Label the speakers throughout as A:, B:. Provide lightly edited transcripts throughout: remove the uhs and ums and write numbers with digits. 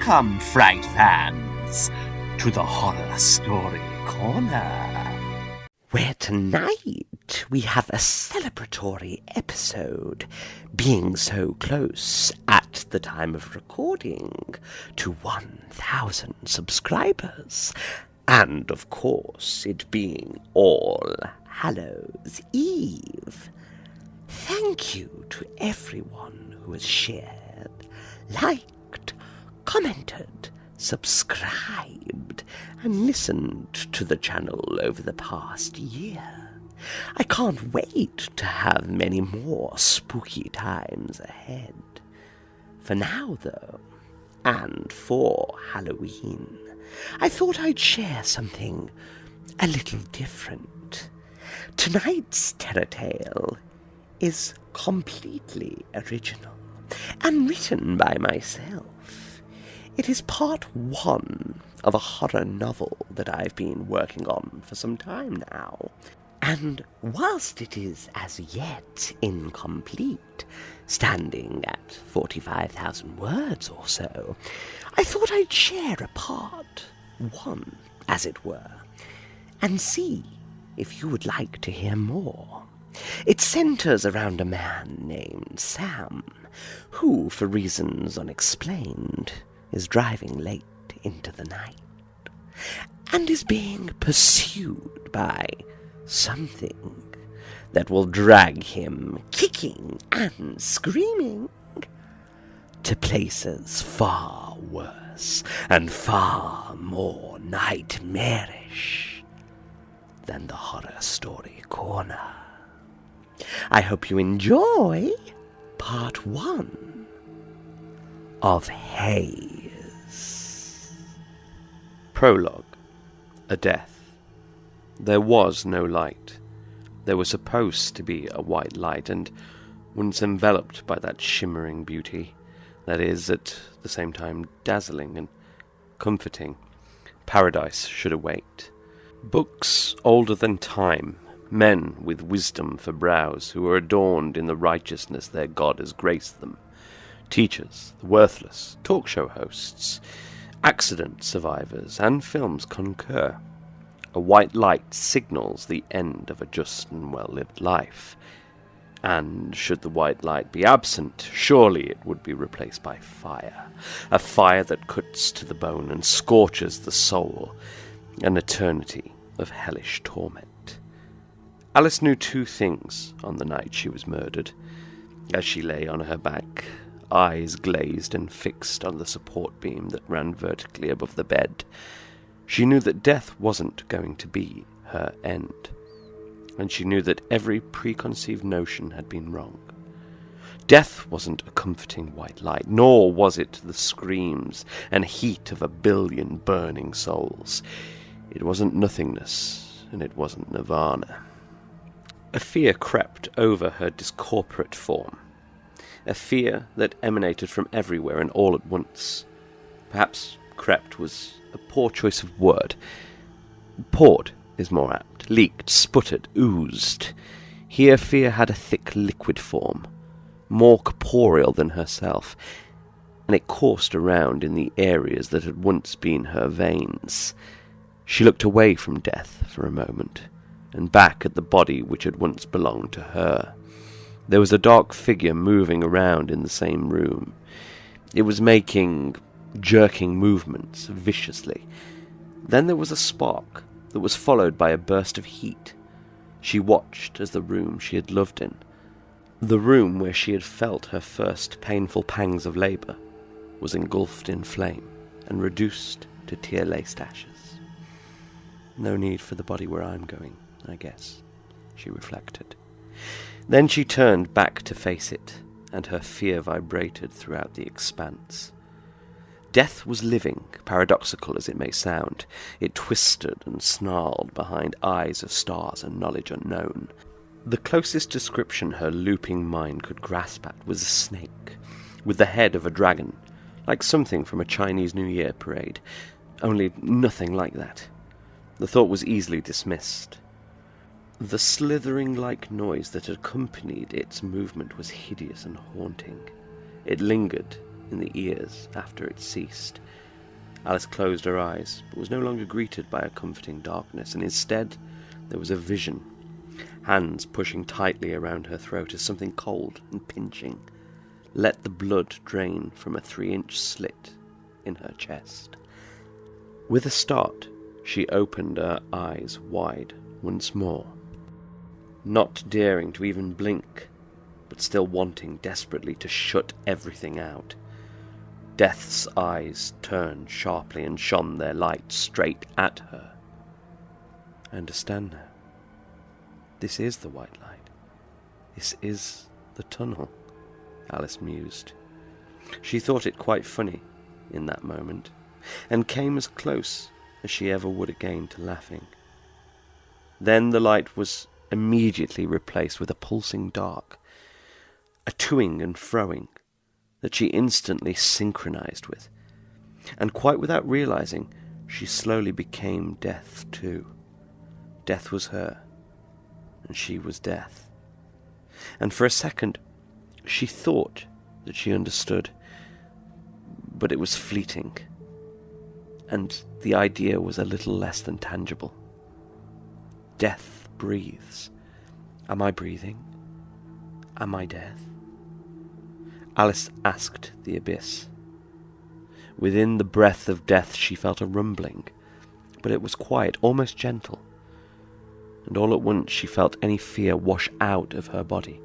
A: Welcome, Fright fans, to the Horror Story Corner,
B: where tonight we have a celebratory episode, being so close at the time of recording to 1,000 subscribers, and of course it being All Hallows Eve. Thank you to everyone who has shared, liked, commented, subscribed, and listened to the channel over the past year. I can't wait to have many more spooky times ahead. For now, though, and for Halloween, I thought I'd share something a little different. Tonight's terror tale is completely original and written by myself. It is part one of a horror novel that I've been working on for some time now, and whilst it is as yet incomplete, standing at 45,000 words or so, I thought I'd share a part one, as it were, and see if you would like to hear more. It centres around a man named Sam, who, for reasons unexplained, is driving late into the night, and is being pursued by something that will drag him, kicking and screaming, to places far worse and far more nightmarish than the Horror Story Corner. I hope you enjoy part one of Haze.
C: Prologue. A death. There was no light. There was supposed to be a white light, and once enveloped by that shimmering beauty, that is, at the same time dazzling and comforting, paradise should await. Books older than time, men with wisdom for brows, who are adorned in the righteousness their God has graced them, teachers, the worthless, talk show hosts, accident survivors, and films concur. A white light signals the end of a just and well-lived life, and should the white light be absent, surely it would be replaced by fire, a fire that cuts to the bone and scorches the soul, an eternity of hellish torment. Alice knew two things on the night she was murdered. As she lay on her back, eyes glazed and fixed on the support beam that ran vertically above the bed, she knew that death wasn't going to be her end, and she knew that every preconceived notion had been wrong. Death wasn't a comforting white light, nor was it the screams and heat of a billion burning souls. It wasn't nothingness, and it wasn't nirvana. A fear crept over her discorporate form, a fear that emanated from everywhere and all at once. Perhaps crept was a poor choice of word. Poured is more apt. Leaked, sputtered, oozed. Here fear had a thick liquid form, more corporeal than herself, and it coursed around in the areas that had once been her veins. She looked away from death for a moment, and back at the body which had once belonged to her. There was a dark figure moving around in the same room. It was making jerking movements viciously. Then there was a spark that was followed by a burst of heat. She watched as the room she had loved in, the room where she had felt her first painful pangs of labour, was engulfed in flame and reduced to tear-laced ashes. No need for the body where I'm going, I guess, she reflected. Then she turned back to face it, and her fear vibrated throughout the expanse. Death was living, paradoxical as it may sound. It twisted and snarled behind eyes of stars and knowledge unknown. The closest description her looping mind could grasp at was a snake, with the head of a dragon, like something from a Chinese New Year parade, only nothing like that. The thought was easily dismissed. The slithering-like noise that accompanied its movement was hideous and haunting. It lingered in the ears after it ceased. Alice closed her eyes, but was no longer greeted by a comforting darkness, and instead there was a vision, hands pushing tightly around her throat as something cold and pinching let the blood drain from a 3-inch slit in her chest. With a start, she opened her eyes wide once more, not daring to even blink, but still wanting desperately to shut everything out. Death's eyes turned sharply and shone their light straight at her. I understand now. This is the white light. This is the tunnel, Alice mused. She thought it quite funny in that moment, and came as close as she ever would again to laughing. Then the light was immediately replaced with a pulsing dark, a toing and froing that she instantly synchronized with, and quite without realizing, she slowly became Death too. Death was her, and she was Death. And for a second, she thought that she understood, but it was fleeting, and the idea was a little less than tangible. Death breathes. Am I breathing? Am I Death? Alice asked the abyss. Within the breath of death she felt a rumbling, but it was quiet, almost gentle, and all at once she felt any fear wash out of her body,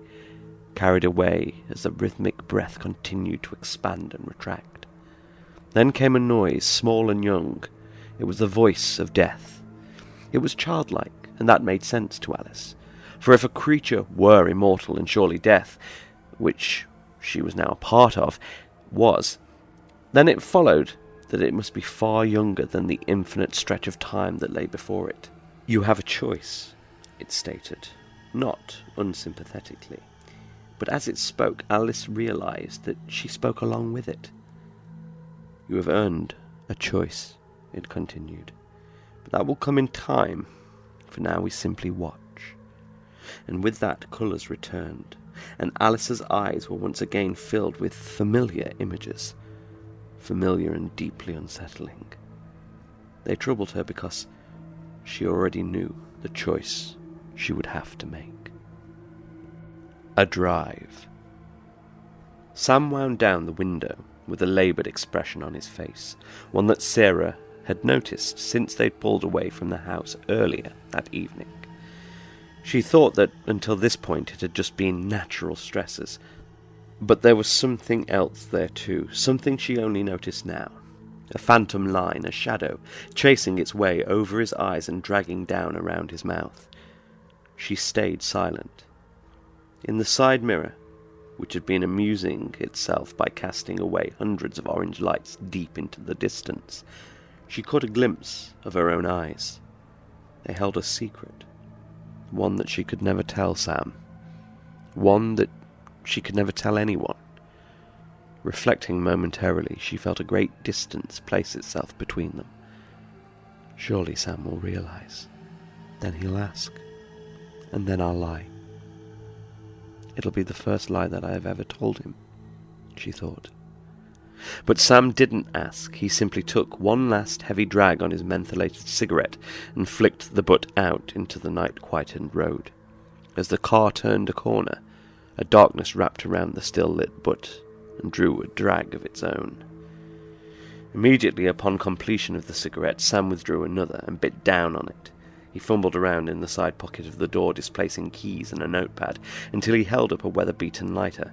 C: carried away as the rhythmic breath continued to expand and retract. Then came a noise, small and young. It was the voice of death. It was childlike, and that made sense to Alice, for if a creature were immortal, and surely death, which she was now a part of, was, then it followed that it must be far younger than the infinite stretch of time that lay before it. You have a choice, it stated, not unsympathetically. But as it spoke, Alice realized that she spoke along with it. You have earned a choice, it continued, but that will come in time. For now we simply watch. And with that, colours returned, and Alice's eyes were once again filled with familiar images, familiar and deeply unsettling. They troubled her because she already knew the choice she would have to make. A drive. Sam wound down the window with a laboured expression on his face, one that Sarah had noticed since they'd pulled away from the house earlier that evening. She thought that until this point it had just been natural stresses, but there was something else there too, something she only noticed now. A phantom line, a shadow, chasing its way over his eyes and dragging down around his mouth. She stayed silent. In the side mirror, which had been amusing itself by casting away hundreds of orange lights deep into the distance, she caught a glimpse of her own eyes. They held a secret, one that she could never tell Sam, one that she could never tell anyone. Reflecting momentarily, she felt a great distance place itself between them. Surely Sam will realize. Then he'll ask, and then I'll lie. It'll be the first lie that I have ever told him, she thought. But Sam didn't ask. He simply took one last heavy drag on his mentholated cigarette and flicked the butt out into the night-quietened road. As the car turned a corner, a darkness wrapped around the still-lit butt and drew a drag of its own. Immediately upon completion of the cigarette, Sam withdrew another and bit down on it. He fumbled around in the side pocket of the door, displacing keys and a notepad, until he held up a weather-beaten lighter.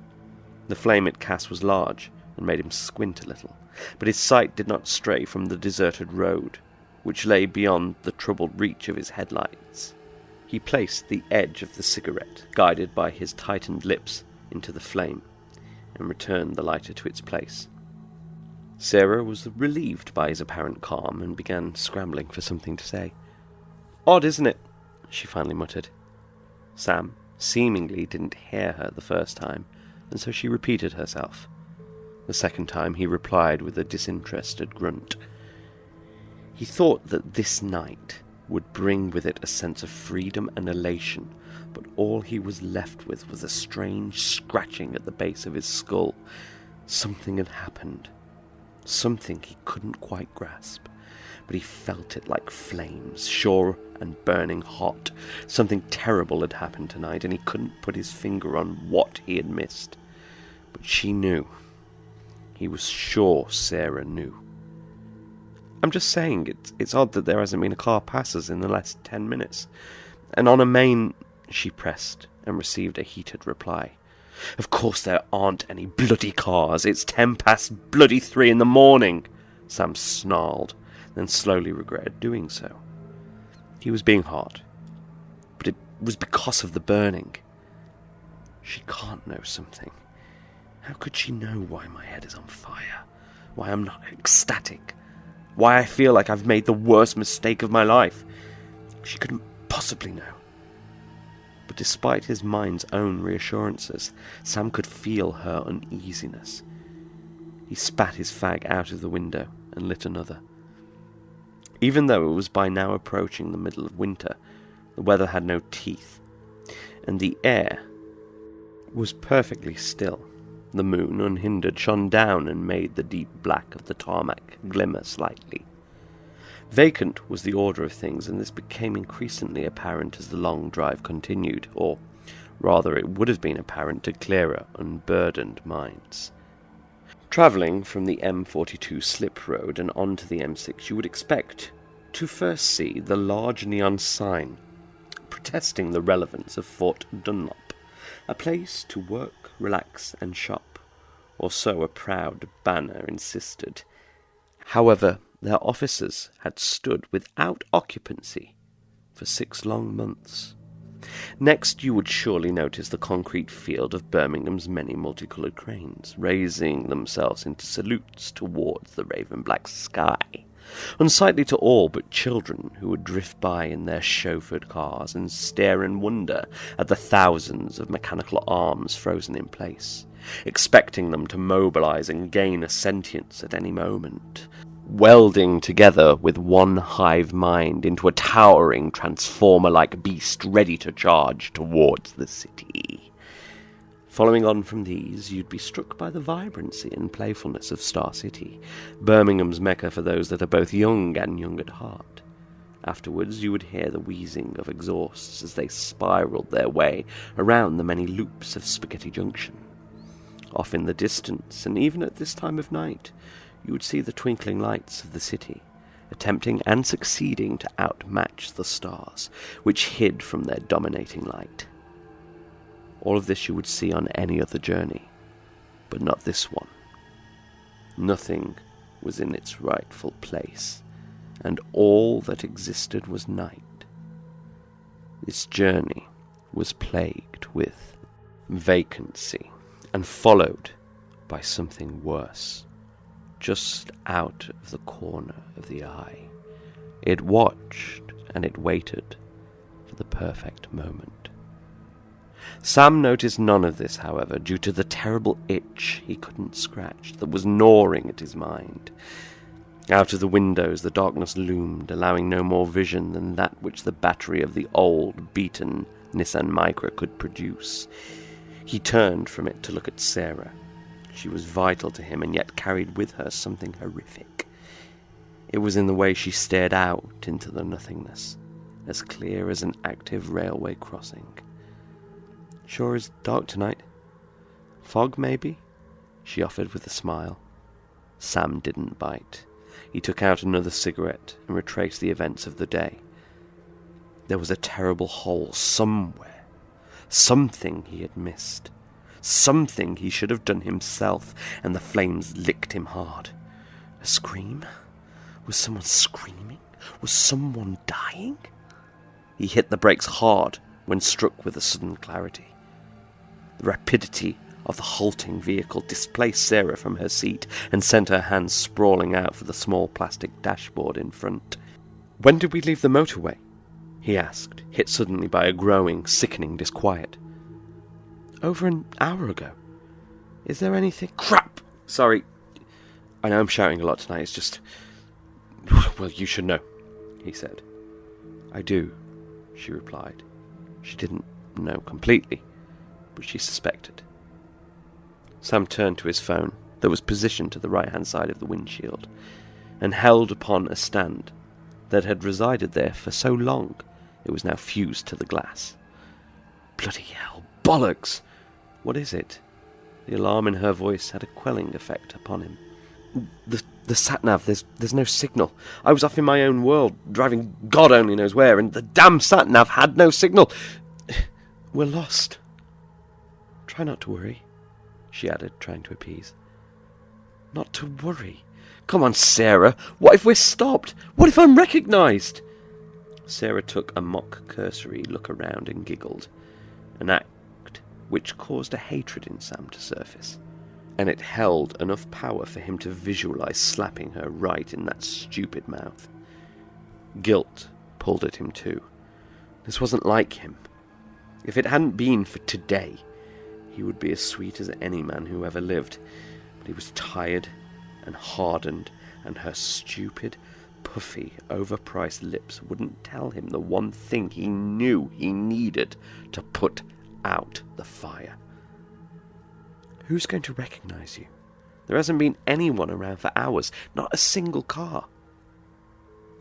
C: The flame it cast was large, and made him squint a little, but his sight did not stray from the deserted road, which lay beyond the troubled reach of his headlights. He placed the edge of the cigarette, guided by his tightened lips, into the flame, and returned the lighter to its place. Sarah was relieved by his apparent calm, and began scrambling for something to say. "Odd, isn't it?" she finally muttered. Sam seemingly didn't hear her the first time, and so she repeated herself. The second time he replied with a disinterested grunt. He thought that this night would bring with it a sense of freedom and elation, but all he was left with was a strange scratching at the base of his skull, Something had happened. Something he couldn't quite grasp, but he felt it like flames, sure and burning hot. Something terrible had happened tonight, and he couldn't put his finger on what he had missed. But she knew. He was sure Sarah knew. I'm just saying, it's odd that there hasn't been a car pass us in the last 10 minutes. And on a main... She pressed and received a heated reply. Of course there aren't any bloody cars. It's 3:10 in the morning. Sam snarled, then slowly regretted doing so. He was being hard, but it was because of the burning. She can't know something. How could she know why my head is on fire? Why I'm not ecstatic? Why I feel like I've made the worst mistake of my life? She couldn't possibly know. But despite his mind's own reassurances, Sam could feel her uneasiness. He spat his fag out of the window and lit another. Even though it was by now approaching the middle of winter, the weather had no teeth, and the air was perfectly still. The moon, unhindered, shone down and made the deep black of the tarmac glimmer slightly. Vacant was the order of things, and this became increasingly apparent as the long drive continued, or rather it would have been apparent to clearer, unburdened minds. Travelling from the M42 slip road and onto the M6, you would expect to first see the large neon sign protesting the relevance of Fort Dunlop, a place to work, relax, and shop, or so a proud banner insisted. However, their offices had stood without occupancy for 6 long months. Next, you would surely notice the concrete field of Birmingham's many multicoloured cranes, raising themselves into salutes towards the raven-black sky, unsightly to all but children who would drift by in their chauffeured cars and stare in wonder at the thousands of mechanical arms frozen in place, expecting them to mobilize and gain a sentience at any moment, welding together with one hive mind into a towering transformer-like beast ready to charge towards the city. Following on from these, you'd be struck by the vibrancy and playfulness of Star City, Birmingham's mecca for those that are both young and young at heart. Afterwards, you would hear the wheezing of exhausts as they spiraled their way around the many loops of Spaghetti Junction. Off in the distance, and even at this time of night, you would see the twinkling lights of the city, attempting and succeeding to outmatch the stars, which hid from their dominating light. All of this you would see on any other journey, but not this one. Nothing was in its rightful place, and all that existed was night. This journey was plagued with vacancy, and followed by something worse. Just out of the corner of the eye, it watched and it waited for the perfect moment. Sam noticed none of this, however, due to the terrible itch he couldn't scratch that was gnawing at his mind. Out of the windows the darkness loomed, allowing no more vision than that which the battery of the old, beaten Nissan Micra could produce. He turned from it to look at Sarah. She was vital to him, and yet carried with her something horrific. It was in the way she stared out into the nothingness, as clear as an active railway crossing. "Sure is dark tonight. Fog, maybe?" she offered with a smile. Sam didn't bite. He took out another cigarette and retraced the events of the day. There was a terrible hole somewhere. Something he had missed. Something he should have done himself, and the flames licked him hard. A scream? Was someone screaming? Was someone dying? He hit the brakes hard when struck with a sudden clarity. The rapidity of the halting vehicle displaced Sarah from her seat and sent her hands sprawling out for the small plastic dashboard in front. "When did we leave the motorway?" he asked, hit suddenly by a growing, sickening disquiet. "Over an hour ago. Is there anything—" "Crap! Sorry. I know I'm shouting a lot tonight, it's just... Well, you should know," he said. "I do," she replied. She didn't know completely, but she suspected. Sam turned to his phone that was positioned to the right-hand side of the windshield, and held upon a stand that had resided there for so long it was now fused to the glass. Bloody hell, bollocks! What is it? The alarm in her voice had a quelling effect upon him. The sat-nav, there's no signal. I was off in my own world, driving God only knows where, and the damn sat-nav had no signal. We're lost. Try not to worry, she added, trying to appease. Not to worry? Come on, Sarah. What if we're stopped? What if I'm recognised? Sarah took a mock cursory look around and giggled, an act which caused a hatred in Sam to surface, and it held enough power for him to visualise slapping her right in that stupid mouth. Guilt pulled at him too. This wasn't like him. If it hadn't been for today, he would be as sweet as any man who ever lived. But he was tired and hardened, and her stupid, puffy, overpriced lips wouldn't tell him the one thing he knew he needed to put out the fire. Who's going to recognise you? There hasn't been anyone around for hours, not a single car.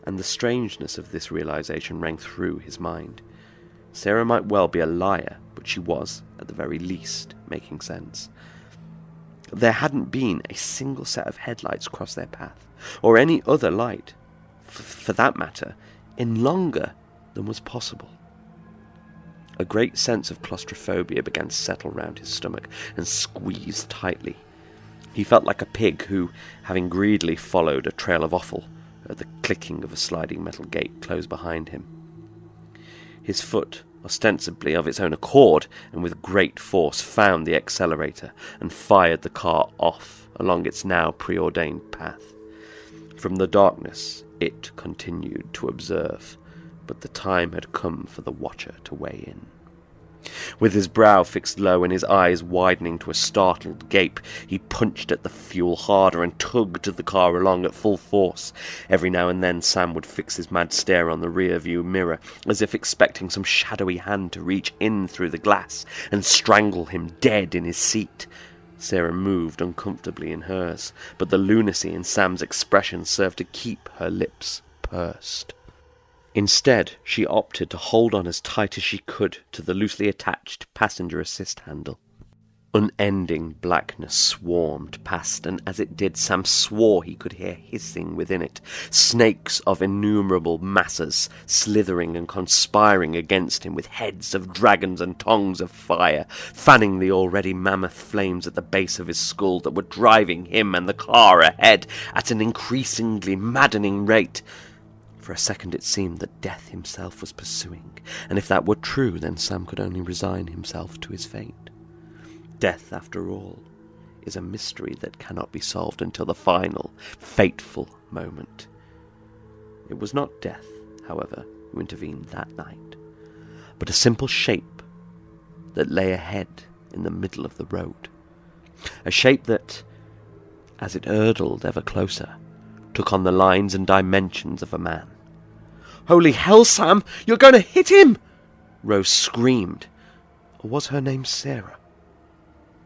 C: And the strangeness of this realisation rang through his mind. Sarah might well be a liar, but she was, at the very least, making sense. There hadn't been a single set of headlights cross their path, or any other light, for that matter, in longer than was possible. A great sense of claustrophobia began to settle round his stomach and squeeze tightly. He felt like a pig who, having greedily followed a trail of offal, heard the clicking of a sliding metal gate close behind him. His foot, ostensibly of its own accord, and with great force, found the accelerator and fired the car off along its now preordained path. From the darkness, it continued to observe, but the time had come for the watcher to weigh in. With his brow fixed low and his eyes widening to a startled gape, he punched at the fuel harder and tugged the car along at full force. Every now and then Sam would fix his mad stare on the rear-view mirror, as if expecting some shadowy hand to reach in through the glass and strangle him dead in his seat. Sarah moved uncomfortably in hers, but the lunacy in Sam's expression served to keep her lips pursed. Instead, she opted to hold on as tight as she could to the loosely attached passenger assist handle. Unending blackness swarmed past, and as it did, Sam swore he could hear hissing within it, snakes of innumerable masses slithering and conspiring against him with heads of dragons and tongues of fire, fanning the already mammoth flames at the base of his skull that were driving him and the car ahead at an increasingly maddening rate. For a second it seemed that death himself was pursuing, and if that were true, then Sam could only resign himself to his fate. Death, after all, is a mystery that cannot be solved until the final, fateful moment. It was not death, however, who intervened that night, but a simple shape that lay ahead in the middle of the road. A shape that, as it hurtled ever closer, took on the lines and dimensions of a man. "Holy hell, Sam! You're going to hit him!" Rose screamed. Or was her name Sarah?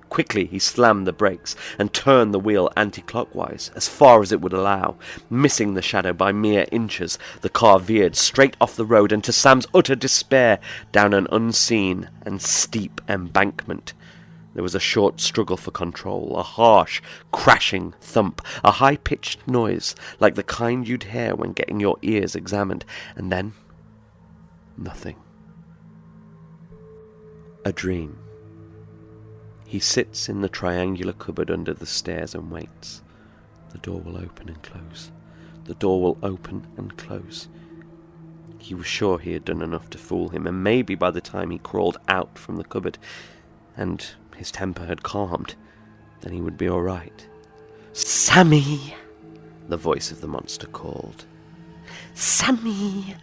C: Quickly he slammed the brakes and turned the wheel anti-clockwise, as far as it would allow. Missing the shadow by mere inches, the car veered straight off the road and, to Sam's utter despair, down an unseen and steep embankment. There was a short struggle for control, a harsh, crashing thump, a high-pitched noise, like the kind you'd hear when getting your ears examined, and then nothing. A dream. He sits in the triangular cupboard under the stairs and waits. The door will open and close. The door will open and close. He was sure he had done enough to fool him, and maybe by the time he crawled out from the cupboard and his temper had calmed, then he would be all right. "Sammy!" the voice of the monster called. "Sammy!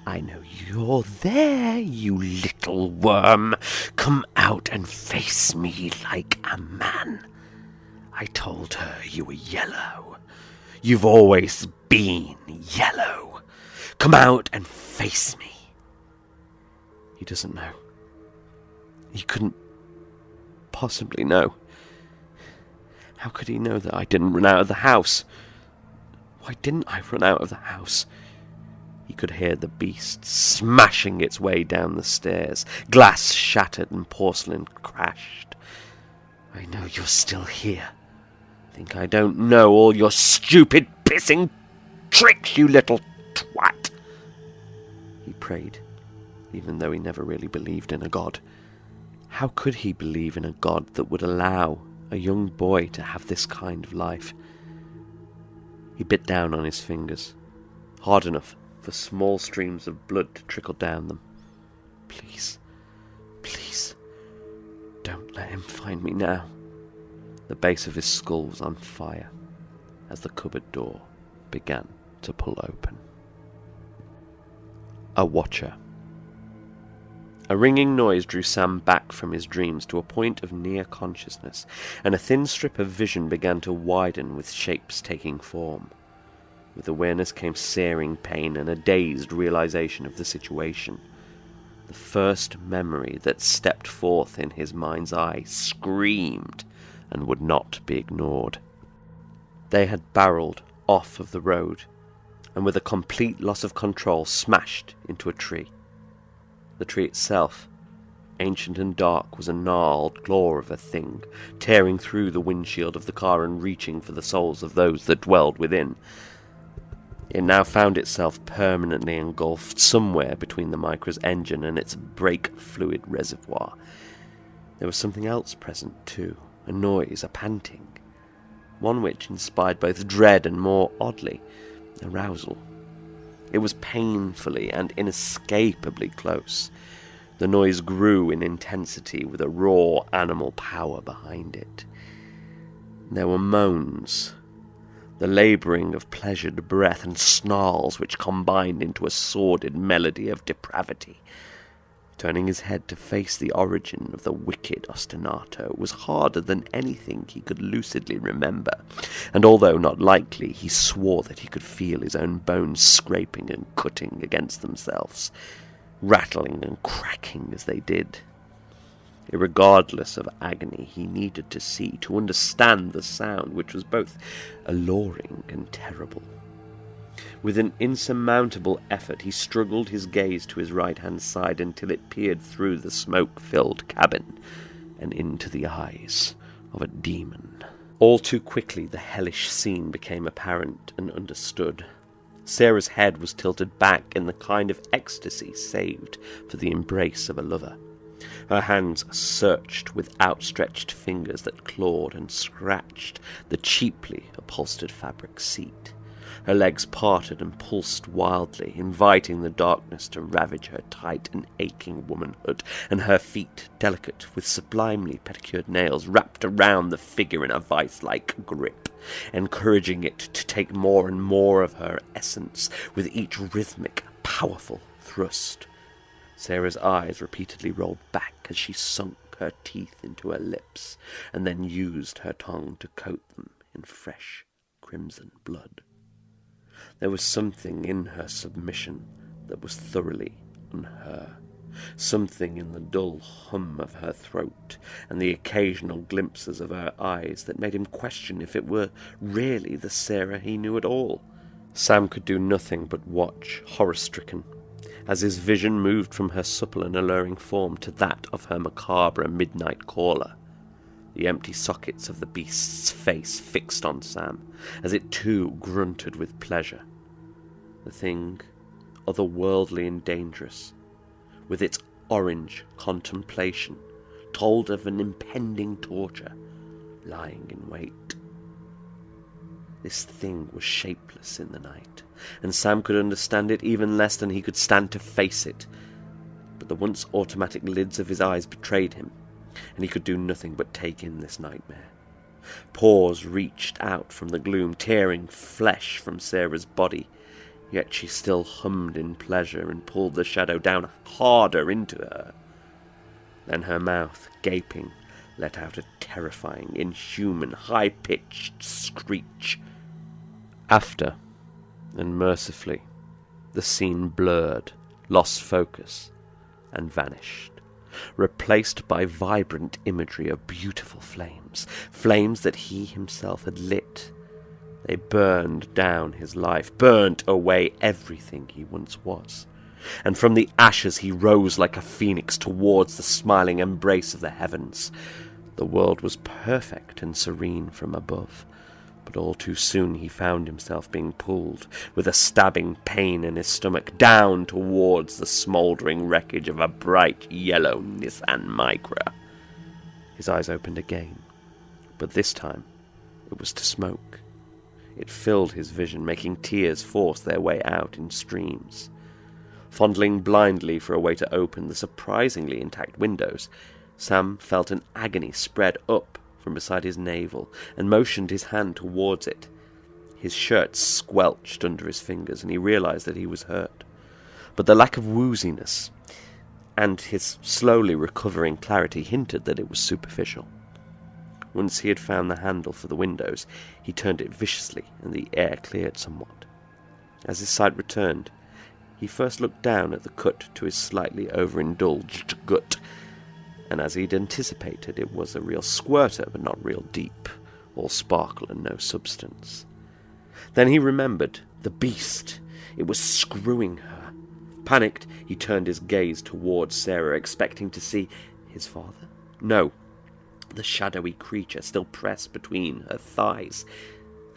C: I know you're there, you little worm. Come out and face me like a man. I told her you were yellow. You've always been yellow. Come out and face me." He doesn't know. He couldn't possibly know. How could he know that I didn't run out of the house? Why didn't I run out of the house? He could hear the beast smashing its way down the stairs. Glass shattered and porcelain crashed. I know you're still here. Think I don't know all your stupid pissing tricks, you little twat. He prayed, even though he never really believed in a god. How could he believe in a god that would allow a young boy to have this kind of life? He bit down on his fingers, hard enough for small streams of blood to trickle down them. Please, please, don't let him find me now. The base of his skull was on fire as the cupboard door began to pull open. A watcher. A ringing noise drew Sam back from his dreams to a point of near consciousness, and a thin strip of vision began to widen with shapes taking form. With awareness came searing pain and a dazed realization of the situation. The first memory that stepped forth in his mind's eye screamed and would not be ignored. They had barreled off of the road, and with a complete loss of control smashed into a tree. The tree itself, ancient and dark, was a gnarled claw of a thing, tearing through the windshield of the car and reaching for the souls of those that dwelled within. It now found itself permanently engulfed somewhere between the Micra's engine and its brake fluid reservoir. There was something else present too, a noise, a panting, one which inspired both dread and, more oddly, arousal. It was painfully and inescapably close. The noise grew in intensity with a raw animal power behind it. There were moans, the labouring of pleasured breath, and snarls which combined into a sordid melody of depravity. Turning his head to face the origin of the wicked ostinato was harder than anything he could lucidly remember, and although not likely, he swore that he could feel his own bones scraping and cutting against themselves, rattling and cracking as they did. Irregardless of agony, he needed to see, to understand the sound, which was both alluring and terrible. With an insurmountable effort, he struggled his gaze to his right-hand side until it peered through the smoke-filled cabin and into the eyes of a demon. All too quickly, the hellish scene became apparent and understood. Sarah's head was tilted back in the kind of ecstasy saved for the embrace of a lover. Her hands searched with outstretched fingers that clawed and scratched the cheaply upholstered fabric seat. Her legs parted and pulsed wildly, inviting the darkness to ravage her tight and aching womanhood, and her feet, delicate with sublimely pedicured nails, wrapped around the figure in a vice-like grip, encouraging it to take more and more of her essence with each rhythmic, powerful thrust. Sarah's eyes repeatedly rolled back as she sunk her teeth into her lips, and then used her tongue to coat them in fresh crimson blood. There was something in her submission that was thoroughly unher, something in the dull hum of her throat and the occasional glimpses of her eyes that made him question if it were really the Sarah he knew at all. Sam could do nothing but watch, horror-stricken, as his vision moved from her supple and alluring form to that of her macabre midnight caller. The empty sockets of the beast's face fixed on Sam, as it too grunted with pleasure. The thing, otherworldly and dangerous, with its orange contemplation, told of an impending torture lying in wait. This thing was shapeless in the night, and Sam could understand it even less than he could stand to face it. But the once automatic lids of his eyes betrayed him, and he could do nothing but take in this nightmare. Paws reached out from the gloom, tearing flesh from Sarah's body, yet she still hummed in pleasure and pulled the shadow down harder into her. Then her mouth, gaping, let out a terrifying, inhuman, high-pitched screech. After, and mercifully, the scene blurred, lost focus, and vanished, replaced by vibrant imagery of beautiful flames lamps, flames that he himself had lit. They burned down his life, burnt away everything he once was. And from the ashes he rose like a phoenix towards the smiling embrace of the heavens. The world was perfect and serene from above, but all too soon he found himself being pulled, with a stabbing pain in his stomach, down towards the smouldering wreckage of a bright yellow Nissan Micra. His eyes opened again, but this time it was to smoke. It filled his vision, making tears force their way out in streams. Fondling blindly for a way to open the surprisingly intact windows, Sam felt an agony spread up from beside his navel and motioned his hand towards it. His shirt squelched under his fingers, and he realized that he was hurt. But the lack of wooziness and his slowly recovering clarity hinted that it was superficial. Once he had found the handle for the windows, he turned it viciously, and the air cleared somewhat. As his sight returned, he first looked down at the cut to his slightly overindulged gut, and as he'd anticipated, it was a real squirter, but not real deep, all sparkle and no substance. Then he remembered the beast. It was screwing her. Panicked, he turned his gaze towards Sarah, expecting to see his father. No, the shadowy creature still pressed between her thighs.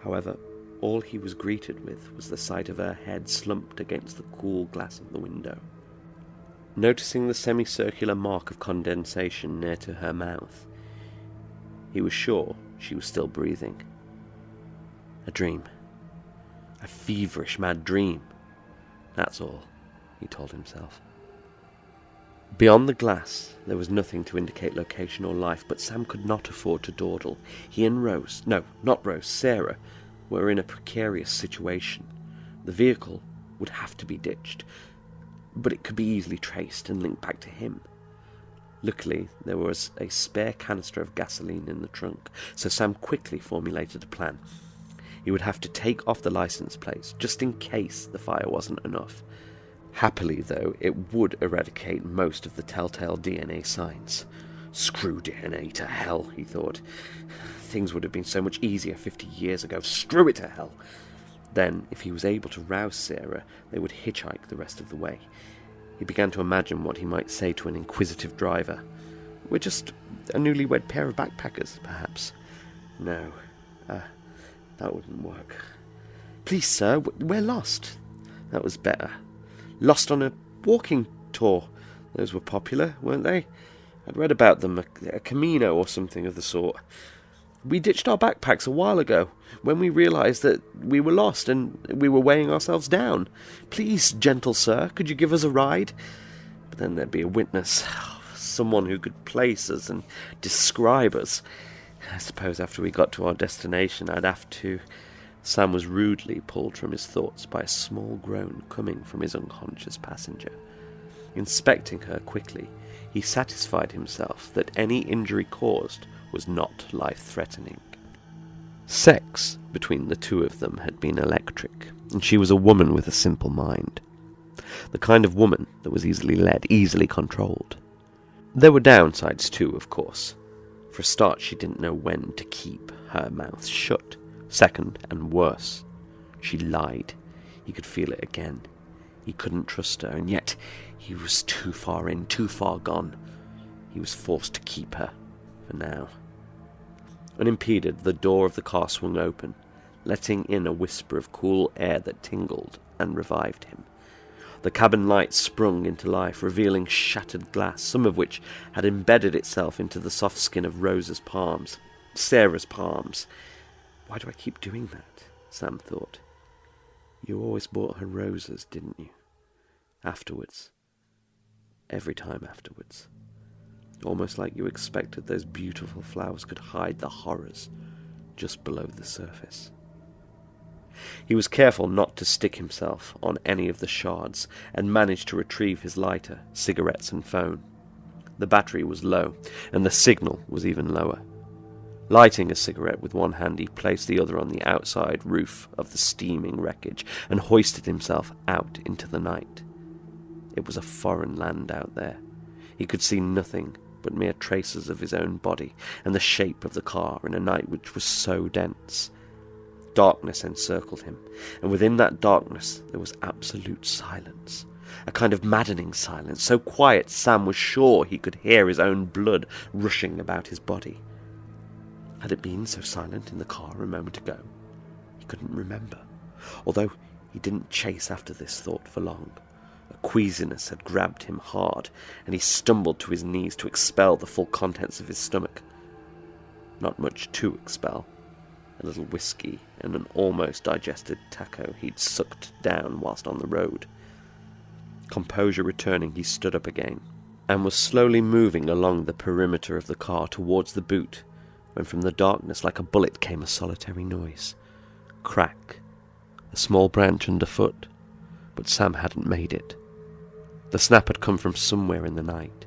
C: However, all he was greeted with was the sight of her head slumped against the cool glass of the window. Noticing the semicircular mark of condensation near to her mouth, he was sure she was still breathing. A dream. A feverish, mad dream. That's all, he told himself. Beyond the glass, there was nothing to indicate location or life, but Sam could not afford to dawdle. He and Sarah, were in a precarious situation. The vehicle would have to be ditched, but it could be easily traced and linked back to him. Luckily, there was a spare canister of gasoline in the trunk, so Sam quickly formulated a plan. He would have to take off the license plates, just in case the fire wasn't enough. Happily, though, it would eradicate most of the telltale DNA signs. Screw DNA to hell, he thought. Things would have been so much easier 50 years ago. Screw it to hell. Then, if he was able to rouse Sarah, they would hitchhike the rest of the way. He began to imagine what he might say to an inquisitive driver. We're just a newlywed pair of backpackers, perhaps. No, that wouldn't work. Please, sir, we're lost. That was better. Lost on a walking tour. Those were popular, weren't they? I'd read about them, a Camino or something of the sort. We ditched our backpacks a while ago, when we realised that we were lost and we were weighing ourselves down. Please, gentle sir, could you give us a ride? But then there'd be a witness, someone who could place us and describe us. I suppose after we got to our destination, I'd have to... Sam was rudely pulled from his thoughts by a small groan coming from his unconscious passenger. Inspecting her quickly, he satisfied himself that any injury caused was not life-threatening. Sex between the two of them had been electric, and she was a woman with a simple mind. The kind of woman that was easily led, easily controlled. There were downsides too, of course. For a start, she didn't know when to keep her mouth shut. Second, and worse, she lied. He could feel it again. He couldn't trust her, and yet he was too far in, too far gone. He was forced to keep her, for now. Unimpeded, the door of the car swung open, letting in a whisper of cool air that tingled and revived him. The cabin light sprung into life, revealing shattered glass, some of which had embedded itself into the soft skin of Rosa's palms, Sarah's palms. Why do I keep doing that? Sam thought. You always bought her roses, didn't you? Afterwards. Every time afterwards. Almost like you expected those beautiful flowers could hide the horrors just below the surface. He was careful not to stick himself on any of the shards and managed to retrieve his lighter, cigarettes and phone. The battery was low, and the signal was even lower. Lighting a cigarette with one hand, he placed the other on the outside roof of the steaming wreckage and hoisted himself out into the night. It was a foreign land out there. He could see nothing but mere traces of his own body and the shape of the car in a night which was so dense. Darkness encircled him, and within that darkness there was absolute silence. A kind of maddening silence, so quiet Sam was sure he could hear his own blood rushing about his body. Had it been so silent in the car a moment ago? He couldn't remember, although he didn't chase after this thought for long. A queasiness had grabbed him hard, and he stumbled to his knees to expel the full contents of his stomach. Not much to expel. A little whiskey and an almost digested taco he'd sucked down whilst on the road. Composure returning, he stood up again, and was slowly moving along the perimeter of the car towards the boot, when from the darkness like a bullet came a solitary noise. Crack. A small branch underfoot, but Sam hadn't made it. The snap had come from somewhere in the night.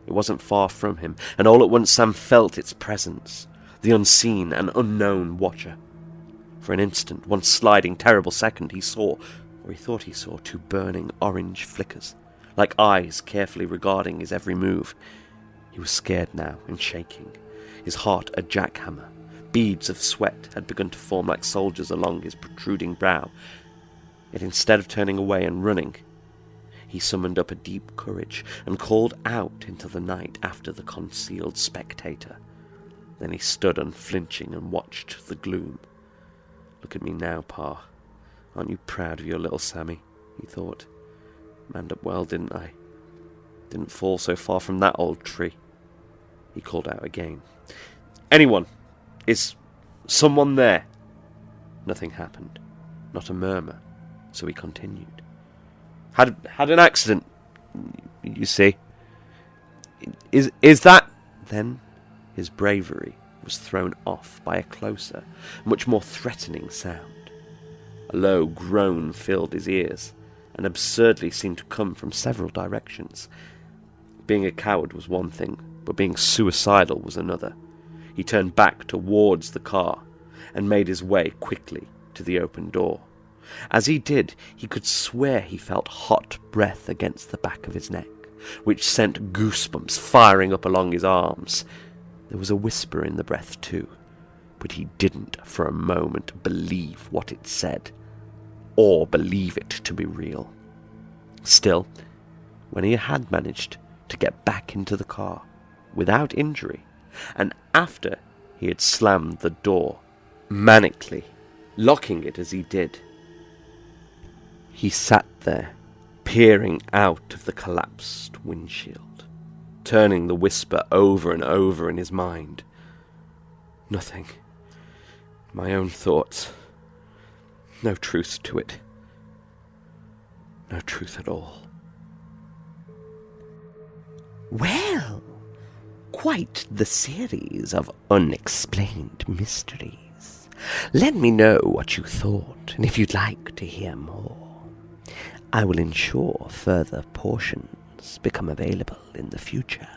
C: It wasn't far from him, and all at once Sam felt its presence, the unseen and unknown watcher. For an instant, one sliding, terrible second, he saw, or he thought he saw, two burning orange flickers, like eyes carefully regarding his every move. He was scared now and shaking, his heart a jackhammer. Beads of sweat had begun to form like soldiers along his protruding brow. Yet instead of turning away and running, he summoned up a deep courage and called out into the night after the concealed spectator. Then he stood unflinching and watched the gloom. "Look at me now, Pa. Aren't you proud of your little Sammy?" he thought. "Manned up well, didn't I? Didn't fall so far from that old tree." He called out again. "Anyone? Is someone there?" Nothing happened. Not a murmur. So he continued. Had an accident, you see. Is that... Then his bravery was thrown off by a closer, much more threatening sound. A low groan filled his ears, and absurdly seemed to come from several directions. Being a coward was one thing, but being suicidal was another. He turned back towards the car, and made his way quickly to the open door. As he did, he could swear he felt hot breath against the back of his neck, which sent goosebumps firing up along his arms. There was a whisper in the breath too, but he didn't for a moment believe what it said, or believe it to be real. Still, when he had managed to get back into the car, without injury, and after he had slammed the door, manically, locking it as he did, he sat there, peering out of the collapsed windshield, turning the whisper over and over in his mind. Nothing. My own thoughts. No truth to it. No truth at all.
B: Well, quite the series of unexplained mysteries. Let me know what you thought, and if you'd like to hear more, I will ensure further portions become available in the future.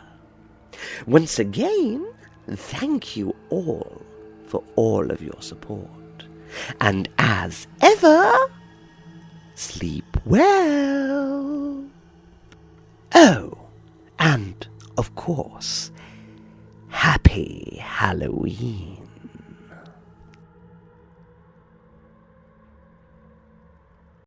B: Once again, thank you all for all of your support. And as ever, sleep well. Oh, and of course, happy Halloween.